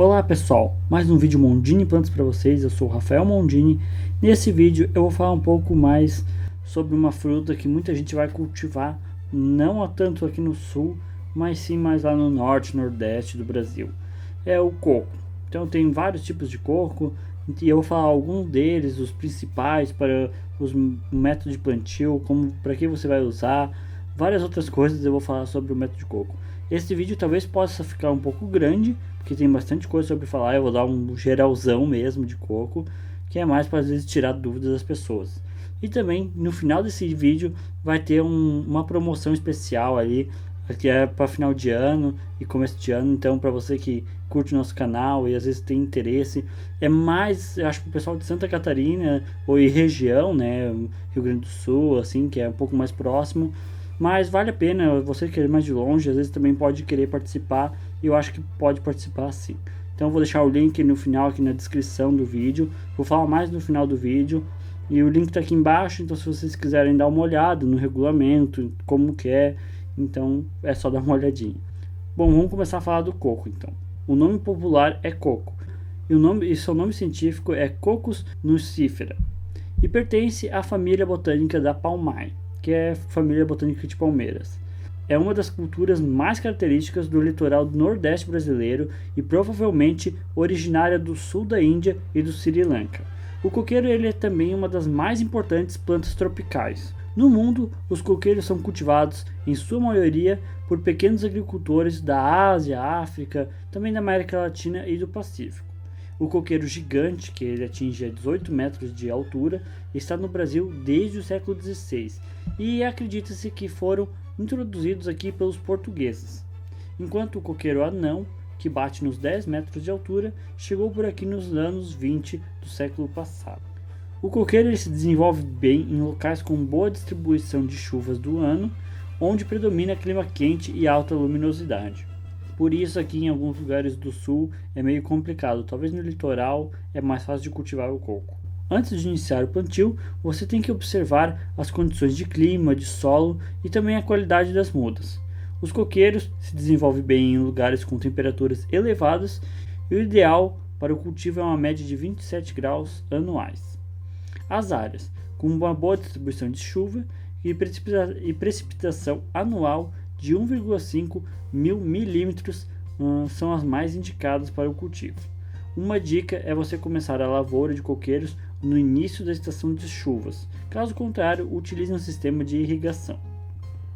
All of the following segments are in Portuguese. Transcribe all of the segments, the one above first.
Olá pessoal, mais um vídeo Mondini Plantas para vocês. Eu sou o Rafael Mondini. Nesse vídeo eu vou falar um pouco mais sobre uma fruta que muita gente vai cultivar, não tanto aqui no sul, mas sim mais lá no norte, nordeste do Brasil. É o coco. Então tem vários tipos de coco e eu vou falar alguns deles, os principais para os métodos de plantio, como para que você vai usar, várias outras coisas eu vou falar sobre o método de coco. Esse vídeo talvez possa ficar um pouco grande, porque tem bastante coisa sobre falar. Eu vou dar um geralzão mesmo de coco, que é mais para às vezes tirar dúvidas das pessoas. E também no final desse vídeo vai ter uma promoção especial ali, que é para final de ano e começo de ano. Então para você que curte o nosso canal e às vezes tem interesse, é mais, eu acho que o pessoal de Santa Catarina ou região, né, Rio Grande do Sul, assim, que é um pouco mais próximo. Mas vale a pena, você querer mais de longe, às vezes também pode querer participar, e eu acho que pode participar sim. Então eu vou deixar o link no final, aqui na descrição do vídeo, vou falar mais no final do vídeo, e o link está aqui embaixo, então se vocês quiserem dar uma olhada no regulamento, como que é, então é só dar uma olhadinha. Bom, vamos começar a falar do coco então. O nome popular é coco, e seu nome científico é Cocos nucifera, e pertence à família botânica da Palmae, que é a família botânica de palmeiras. É uma das culturas mais características do litoral do nordeste brasileiro e provavelmente originária do sul da Índia e do Sri Lanka. O coqueiro ele é também uma das mais importantes plantas tropicais. No mundo, os coqueiros são cultivados, em sua maioria, por pequenos agricultores da Ásia, África, também da América Latina e do Pacífico. O coqueiro gigante, que ele atinge 18 metros de altura, está no Brasil desde o século XVI e acredita-se que foram introduzidos aqui pelos portugueses. Enquanto o coqueiro anão, que bate nos 10 metros de altura, chegou por aqui nos anos 20 do século passado. O coqueiro ele se desenvolve bem em locais com boa distribuição de chuvas do ano, onde predomina clima quente e alta luminosidade. Por isso aqui em alguns lugares do sul é meio complicado, talvez no litoral é mais fácil de cultivar o coco. Antes de iniciar o plantio, você tem que observar as condições de clima, de solo e também a qualidade das mudas. Os coqueiros se desenvolvem bem em lugares com temperaturas elevadas e o ideal para o cultivo é uma média de 27 graus anuais. As áreas com uma boa distribuição de chuva e precipitação anual de 1,5 mil milímetros são as mais indicadas para o cultivo. Uma dica é você começar a lavoura de coqueiros no início da estação de chuvas, caso contrário, utilize um sistema de irrigação.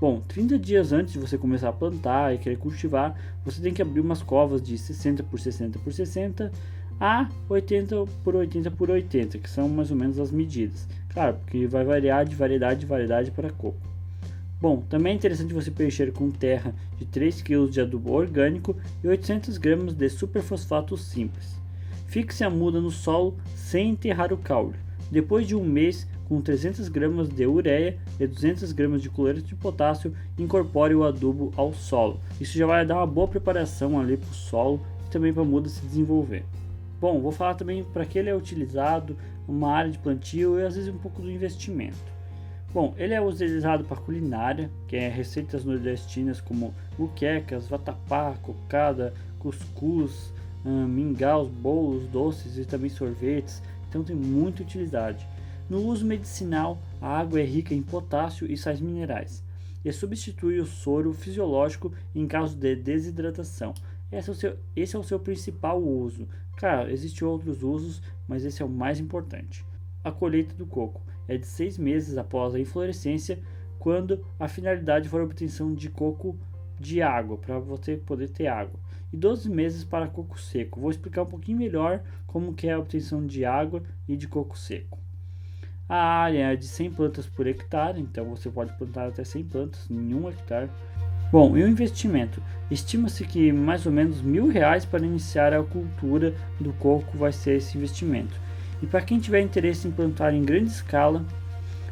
Bom, 30 dias antes de você começar a plantar e querer cultivar, você tem que abrir umas covas de 60 por 60 por 60 a 80 por 80 por 80, que são mais ou menos as medidas. Claro, porque vai variar de variedade para coco. Bom, também é interessante você preencher com terra de 3 kg de adubo orgânico e 800 gramas de superfosfato simples. Fixe a muda no solo sem enterrar o caule. Depois de um mês, com 300 gramas de ureia e 200 gramas de cloreto de potássio, incorpore o adubo ao solo. Isso já vai dar uma boa preparação ali para o solo e também para a muda se desenvolver. Bom, vou falar também para que ele é utilizado, uma área de plantio e às vezes um pouco do investimento. Bom, ele é utilizado para culinária, que é receitas nordestinas como muquecas, vatapá, cocada, cuscuz, mingaus, bolos, doces e também sorvetes, então tem muita utilidade. No uso medicinal, a água é rica em potássio e sais minerais e substitui o soro fisiológico em caso de desidratação. Esse é o seu principal uso. Claro, existem outros usos, mas esse é o mais importante. A colheita do coco é de 6 meses após a inflorescência, quando a finalidade for a obtenção de coco de água, para você poder ter água, e 12 meses para coco seco. Vou explicar um pouquinho melhor como que é a obtenção de água e de coco seco. A área é de 100 plantas por hectare, então você pode plantar até 100 plantas em 1 hectare. Bom, e o investimento? Estima-se que mais ou menos R$ 1.000 para iniciar a cultura do coco vai ser esse investimento. E para quem tiver interesse em plantar em grande escala,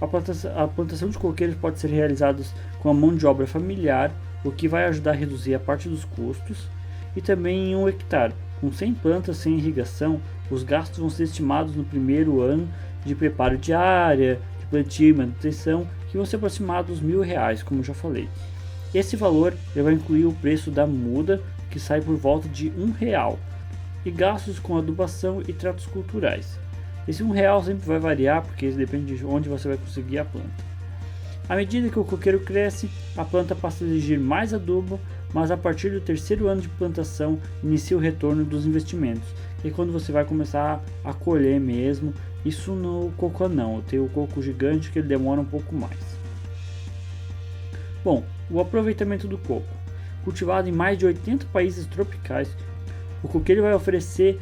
a plantação de coqueiros pode ser realizada com a mão de obra familiar, o que vai ajudar a reduzir a parte dos custos, e também em 1 hectare. Com 100 plantas sem irrigação, os gastos vão ser estimados no primeiro ano de preparo de área, de plantio e manutenção, que vão ser aproximados R$ 1.000, como já falei. Esse valor vai incluir o preço da muda, que sai por volta de R$ 1. e gastos com adubação e tratos culturais. Esse R$ 1 sempre vai variar porque depende de onde você vai conseguir a planta. À medida que o coqueiro cresce, a planta passa a exigir mais adubo, mas a partir do terceiro ano de plantação inicia o retorno dos investimentos, que é quando você vai começar a colher mesmo. Isso no coco anão, tem o coco gigante que ele demora um pouco mais. Bom, o aproveitamento do coco. Cultivado em mais de 80 países tropicais, o coqueiro vai oferecer,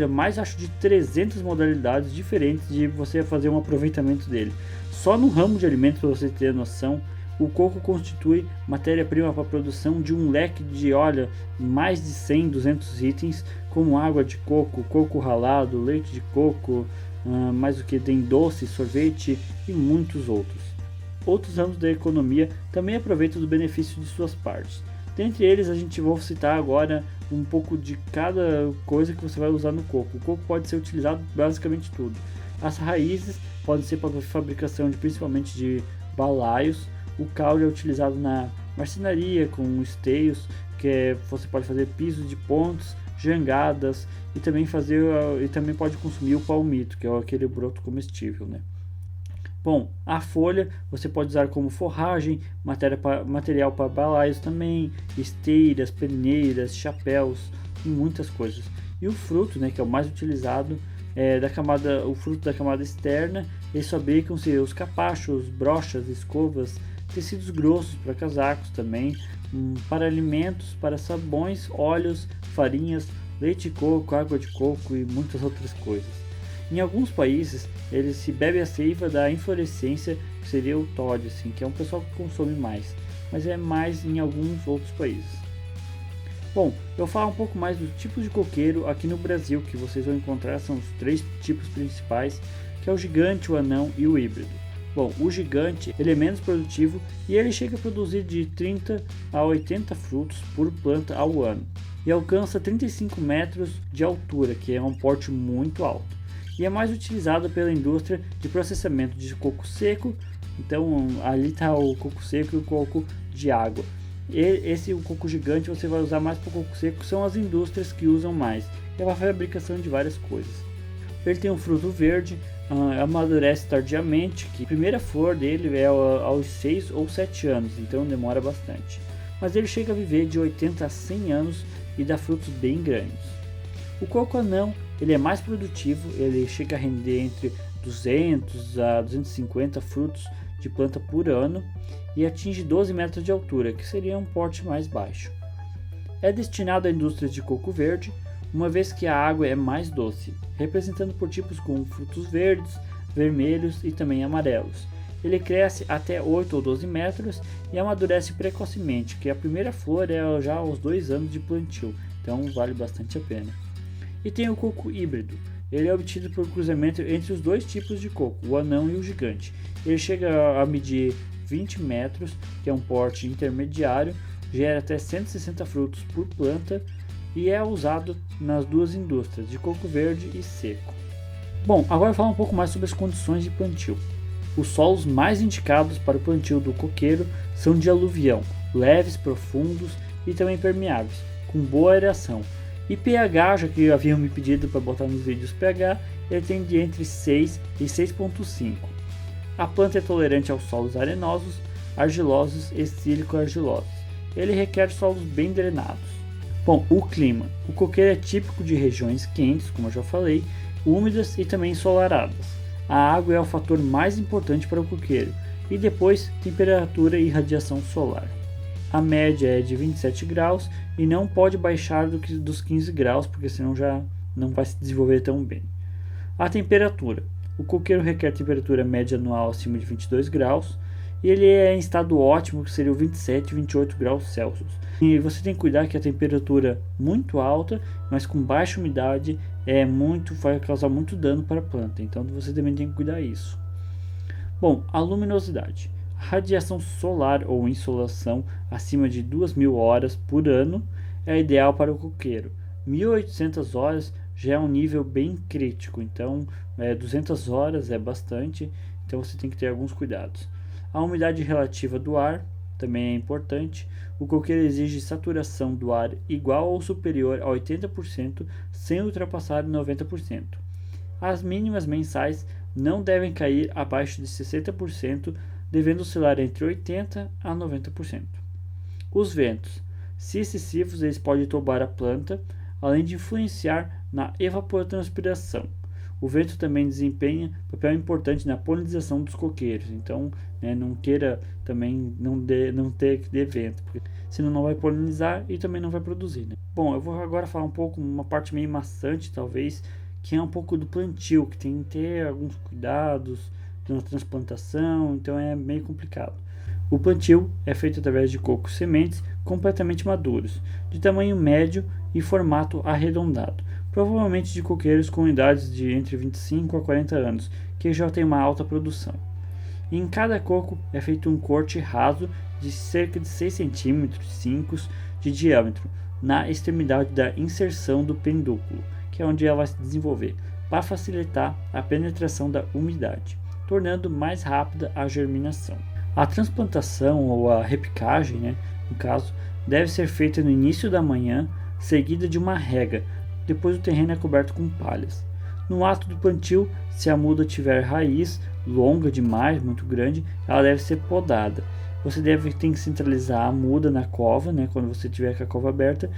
mais acho de 300 modalidades diferentes de você fazer um aproveitamento dele. Só no ramo de alimentos, para você ter noção, o coco constitui matéria-prima para a produção de um leque de, mais de 100, 200 itens, como água de coco, coco ralado, leite de coco, mais o que tem doce, sorvete e muitos outros. Outros ramos da economia também aproveitam do benefício de suas partes. Dentre eles, a gente vai citar agora um pouco de cada coisa que você vai usar no coco. O coco pode ser utilizado basicamente tudo. As raízes podem ser para a fabricação principalmente de balaios. O caule é utilizado na marcenaria com esteios, você pode fazer pisos de pontos, jangadas e também pode consumir o palmito, que é aquele broto comestível, né? Bom, a folha você pode usar como forragem, material para balaios também, esteiras, peneiras, chapéus e muitas coisas. E o fruto, né, que é o mais utilizado, o fruto da camada externa. Eles fabricam-se os capachos, brochas, escovas, tecidos grossos para casacos também, para alimentos, para sabões, óleos, farinhas, leite de coco, água de coco e muitas outras coisas. Em alguns países, eles se bebe a seiva da inflorescência, que seria o Todd, que é um pessoal que consome mais, mas é mais em alguns outros países. Bom, eu vou falar um pouco mais dos tipos de coqueiro aqui no Brasil, que vocês vão encontrar são os 3 tipos principais, que é o gigante, o anão e o híbrido. Bom, o gigante ele é menos produtivo e ele chega a produzir de 30 a 80 frutos por planta ao ano e alcança 35 metros de altura, que é um porte muito alto. E é mais utilizado pela indústria de processamento de coco seco. Então ali está o coco seco e o coco de água. O coco gigante você vai usar mais para o coco seco, são as indústrias que usam mais. É para a fabricação de várias coisas. Ele tem um fruto verde, amadurece tardiamente, que a primeira flor dele é aos 6 ou 7 anos, então demora bastante. Mas ele chega a viver de 80 a 100 anos e dá frutos bem grandes. O coco anão ele é mais produtivo, ele chega a render entre 200 a 250 frutos de planta por ano e atinge 12 metros de altura, que seria um porte mais baixo. É destinado à indústria de coco verde, uma vez que a água é mais doce, representando por tipos com frutos verdes, vermelhos e também amarelos. Ele cresce até 8 ou 12 metros e amadurece precocemente, que a primeira flor é já aos 2 anos de plantio, então vale bastante a pena. E tem o coco híbrido. Ele é obtido por cruzamento entre os 2 tipos de coco, o anão e o gigante. Ele chega a medir 20 metros, que é um porte intermediário, gera até 160 frutos por planta e é usado nas 2 indústrias, de coco verde e seco. Bom, agora falar um pouco mais sobre as condições de plantio. Os solos mais indicados para o plantio do coqueiro são de aluvião, leves, profundos e também permeáveis, com boa aeração. E pH, já que haviam me pedido para botar nos vídeos pH, ele tem de entre 6 e 6,5. A planta é tolerante aos solos arenosos, argilosos e sílico-argilosos. Ele requer solos bem drenados. Bom, o clima. O coqueiro é típico de regiões quentes, como eu já falei, úmidas e também ensolaradas. A água é o fator mais importante para o coqueiro, e depois temperatura e radiação solar. A média é de 27 graus e não pode baixar dos 15 graus, porque senão já não vai se desenvolver tão bem. A temperatura. O coqueiro requer temperatura média anual acima de 22 graus e ele é em estado ótimo, que seria o 27 e 28 graus Celsius. E você tem que cuidar que a temperatura muito alta, mas com baixa umidade, vai causar muito dano para a planta, então você também tem que cuidar disso. Bom, a luminosidade. A radiação solar ou insolação acima de 2.000 horas por ano é ideal para o coqueiro. 1.800 horas já é um nível bem crítico, então 200 horas é bastante, então você tem que ter alguns cuidados. A umidade relativa do ar também é importante. O coqueiro exige saturação do ar igual ou superior a 80%, sem ultrapassar 90%. As mínimas mensais não devem cair abaixo de 60%, devendo oscilar entre 80% a 90%. Os ventos, se excessivos, eles podem tombar a planta, além de influenciar na evapotranspiração. O vento também desempenha papel importante na polinização dos coqueiros, então não queira também não ter vento, porque senão não vai polinizar e também não vai produzir. Bom, eu vou agora falar um pouco, uma parte meio maçante talvez, que é um pouco do plantio, que tem que ter alguns cuidados na transplantação, então é meio complicado. O plantio é feito através de cocos sementes completamente maduros, de tamanho médio e formato arredondado, provavelmente de coqueiros com idades de entre 25 a 40 anos, que já tem uma alta produção. Em cada coco é feito um corte raso de cerca de 6 cm, 5 de diâmetro, na extremidade da inserção do pedúnculo, que é onde ela vai se desenvolver, para facilitar a penetração da umidade, tornando mais rápida a germinação. A transplantação ou a repicagem, no caso, deve ser feita no início da manhã, seguida de uma rega, depois o terreno é coberto com palhas. No ato do plantio, se a muda tiver raiz longa demais, muito grande, ela deve ser podada. Você tem que centralizar a muda na cova, quando você tiver com a cova aberta,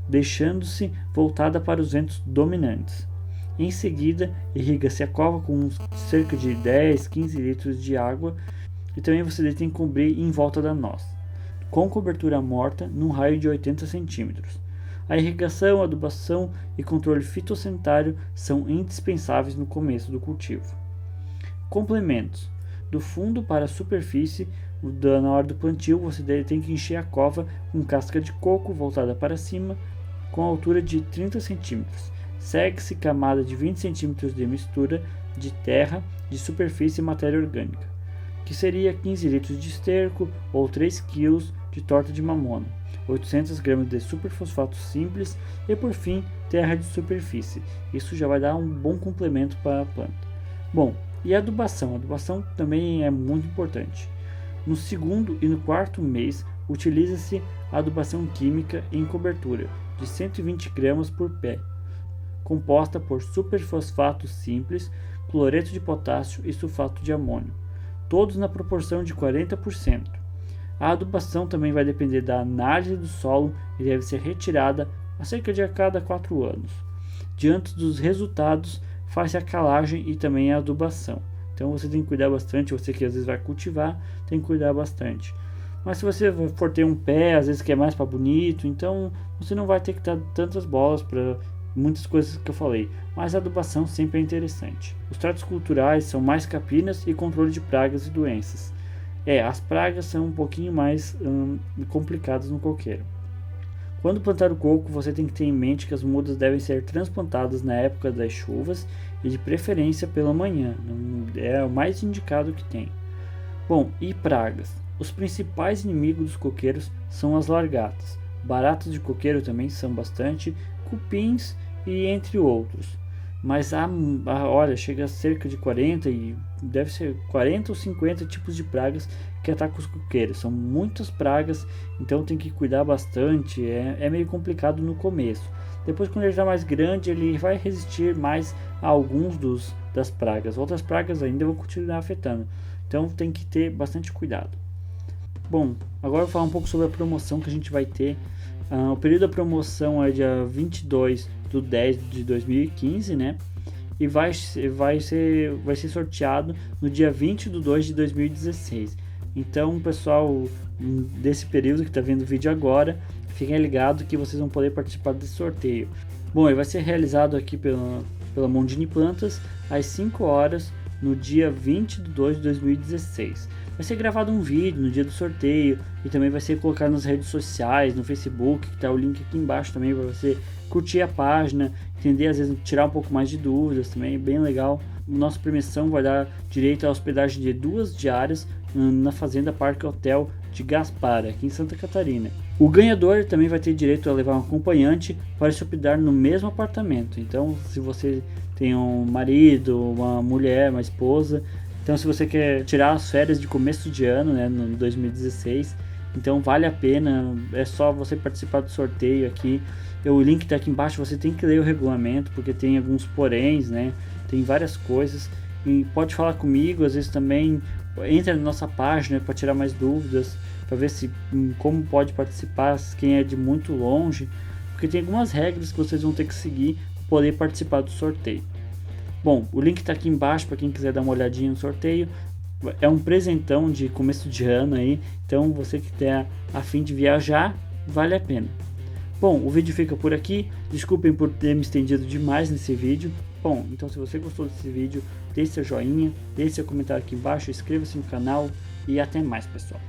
deixando-se voltada para os ventos dominantes. Em seguida, irriga-se a cova com cerca de 10, 15 litros de água e também você tem que cobrir em volta da noz, com cobertura morta num raio de 80 centímetros. A irrigação, adubação e controle fitossanitário são indispensáveis no começo do cultivo. Complementos: do fundo para a superfície, na hora do plantio, você tem que encher a cova com casca de coco voltada para cima, com altura de 30 cm. Segue-se camada de 20 cm de mistura de terra, de superfície e matéria orgânica, que seria 15 litros de esterco ou 3 kg de torta de mamona, 800 gramas de superfosfato simples e, por fim, terra de superfície. Isso já vai dar um bom complemento para a planta. Bom, e a adubação? A adubação também é muito importante. No segundo e no quarto mês, utiliza-se a adubação química em cobertura de 120 gramas por pé, composta por superfosfato simples, cloreto de potássio e sulfato de amônio, todos na proporção de 40%. A adubação também vai depender da análise do solo e deve ser retirada a cerca de a cada 4 anos. Diante dos resultados, faz a calagem e também a adubação. Então você tem que cuidar bastante, você que às vezes vai cultivar, tem que cuidar bastante. Mas se você for ter um pé, às vezes que é mais para bonito, então você não vai ter que dar tantas bolas para muitas coisas que eu falei, mas a adubação sempre é interessante. Os tratos culturais são mais capinas e controle de pragas e doenças. As pragas são um pouquinho mais complicadas no coqueiro. Quando plantar o coco, você tem que ter em mente que as mudas devem ser transplantadas na época das chuvas e de preferência pela manhã, é o mais indicado que tem. Bom, e pragas? Os principais inimigos dos coqueiros são as largatas. Baratas de coqueiro também são bastante, cupins e entre outros. Mas olha, chega a cerca de 40 e deve ser 40 ou 50 tipos de pragas que atacam os coqueiros. São muitas pragas, então tem que cuidar bastante. É meio complicado no começo. Depois, quando ele está mais grande, ele vai resistir mais a alguns das pragas. Outras pragas ainda vão continuar afetando. Então tem que ter bastante cuidado. Bom, agora eu vou falar um pouco sobre a promoção que a gente vai ter. O período da promoção é dia 22/10/2015, e vai ser sorteado no dia 20/2/2016. Então, pessoal desse período que está vendo o vídeo agora, fiquem ligados que vocês vão poder participar desse sorteio. Bom, ele vai ser realizado aqui pela Mondini Plantas às 5 horas no dia 20/2/2016. Vai ser gravado um vídeo no dia do sorteio e também vai ser colocado nas redes sociais, no Facebook, que está o link aqui embaixo também para você curtir a página, entender, às vezes tirar um pouco mais de dúvidas também, bem legal. Nossa premiação vai dar direito à hospedagem de 2 diárias na Fazenda Parque Hotel de Gaspar, aqui em Santa Catarina. O ganhador também vai ter direito a levar um acompanhante para se hospedar no mesmo apartamento. Então, se você tem um marido, uma mulher, uma esposa, então se você quer tirar as férias de começo de ano, no 2016, então vale a pena, é só você participar do sorteio aqui. O link está aqui embaixo, você tem que ler o regulamento, porque tem alguns poréns, né? Tem várias coisas, e pode falar comigo, às vezes também entra na nossa página para tirar mais dúvidas, para ver se como pode participar, quem é de muito longe, porque tem algumas regras que vocês vão ter que seguir para poder participar do sorteio. Bom, o link está aqui embaixo para quem quiser dar uma olhadinha no sorteio. É um presentão de começo de ano aí, então você que está a fim de viajar, vale a pena. Bom, o vídeo fica por aqui, desculpem por ter me estendido demais nesse vídeo. Bom, então se você gostou desse vídeo, deixe seu joinha, deixe seu comentário aqui embaixo, inscreva-se no canal e até mais, pessoal.